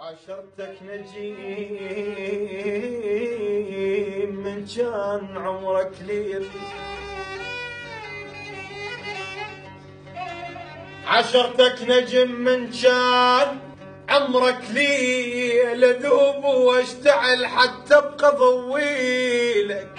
عاشرتك نجيم من كان عمرك ليل، عاشرتك نجم من كان عمرك ليل، اذوب واشتعل حتى ابقى ضويلك.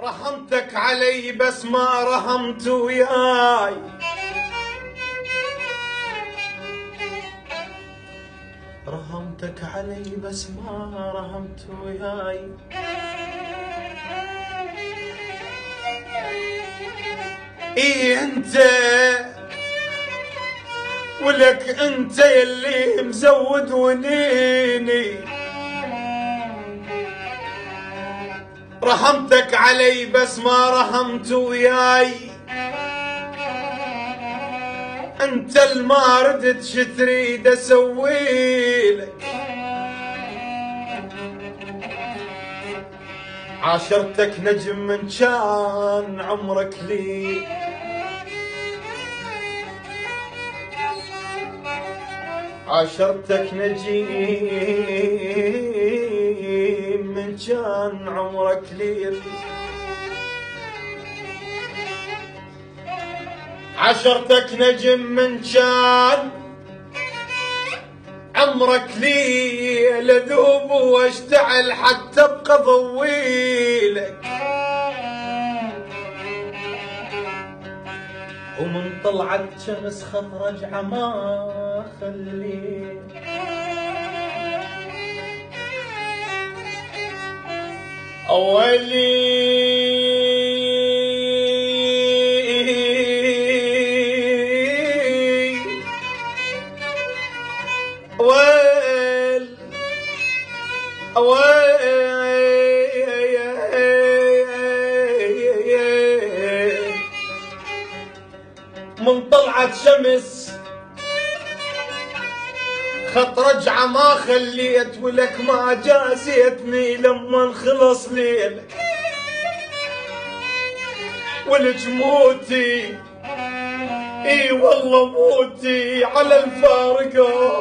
رحمتك علي بس ما رحمت وياي، رحمتك علي بس ما رحمت وياي. ايه انت ولك انت يلي مزود ونيني، رحمتك علي بس ما رحمت وياي. انت الما ردت شتريد اسويلك، عاشرتك نجم من كان عمرك لي، عاشرتك نجيم من كان عمرك لي، عاشرتك نجم من كان عمرك لي، اذوب واشتعل حتى ابقى ضويلك. ومن طلعت شمس خط رجعه ما خلي، اولي من طلعت شمس خط رجعه ما خليت، ولك ما جازيتني لما خلص ليلك. ولك موتي اي والله موتي على الفارقه،